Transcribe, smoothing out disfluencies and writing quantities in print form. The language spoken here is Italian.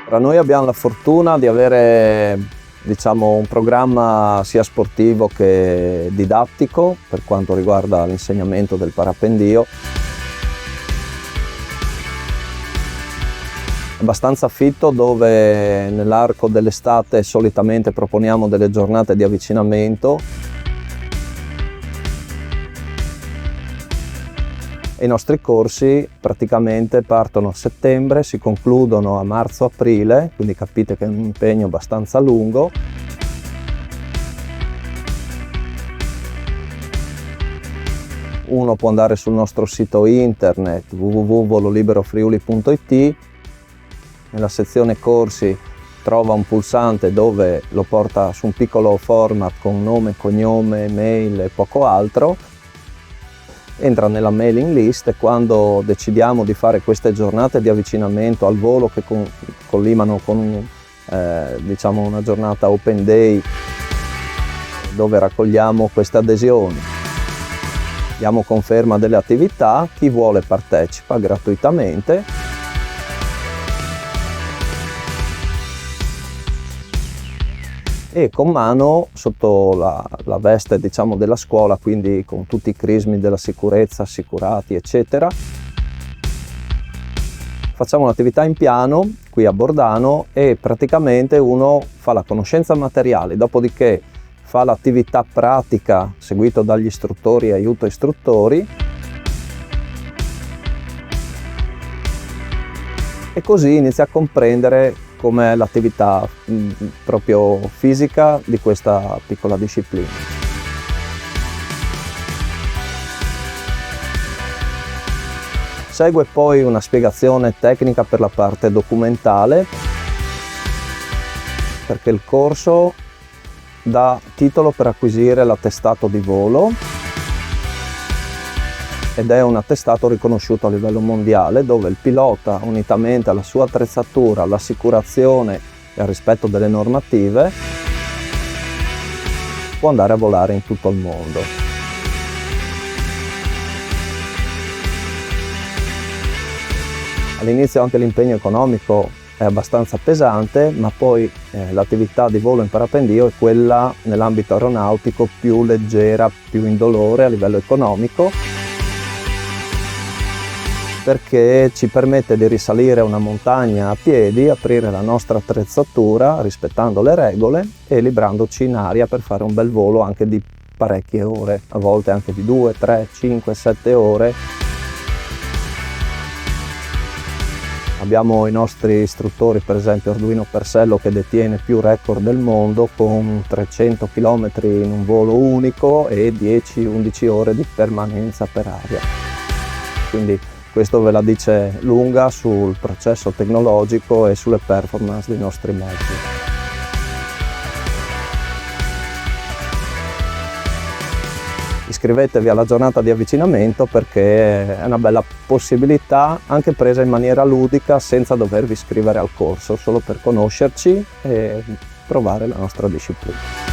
Noi abbiamo la fortuna di avere, un programma sia sportivo che didattico per quanto riguarda l'insegnamento del parapendio. Abbastanza fitto, dove nell'arco dell'estate solitamente proponiamo delle giornate di avvicinamento. I nostri corsi praticamente partono a settembre, si concludono a marzo-aprile, quindi capite che è un impegno abbastanza lungo. Uno può andare sul nostro sito internet www.vololiberofriuli.it, nella sezione corsi trova un pulsante dove lo porta su un piccolo format con nome, cognome, mail e poco altro. Entra nella mailing list e quando decidiamo di fare queste giornate di avvicinamento al volo che collimano con una giornata open day dove raccogliamo queste adesioni, diamo conferma delle attività, chi vuole partecipa gratuitamente. E con mano, sotto la veste della scuola, quindi con tutti i crismi della sicurezza, assicurati eccetera, facciamo un'attività in piano qui a Bordano e praticamente uno fa la conoscenza materiale, dopodiché fa l'attività pratica seguito dagli istruttori e aiuto istruttori, e così inizia a comprendere com'è l'attività proprio fisica di questa piccola disciplina. Segue poi una spiegazione tecnica per la parte documentale, perché il corso dà titolo per acquisire l'attestato di volo ed è un attestato riconosciuto a livello mondiale, dove il pilota, unitamente alla sua attrezzatura, all'assicurazione e al rispetto delle normative, può andare a volare in tutto il mondo. All'inizio anche l'impegno economico è abbastanza pesante, ma poi l'attività di volo in parapendio è quella nell'ambito aeronautico più leggera, più indolore a livello economico, perché ci permette di risalire una montagna a piedi, aprire la nostra attrezzatura rispettando le regole e librandoci in aria per fare un bel volo anche di parecchie ore, a volte anche di 2, 3, 5, 7 ore. Abbiamo i nostri istruttori, per esempio Arduino Persello, che detiene più record del mondo con 300 km in un volo unico e 10-11 ore di permanenza per aria. Quindi questo ve la dice lunga sul processo tecnologico e sulle performance dei nostri mezzi. Iscrivetevi alla giornata di avvicinamento, perché è una bella possibilità, anche presa in maniera ludica, senza dovervi iscrivere al corso, solo per conoscerci e provare la nostra disciplina.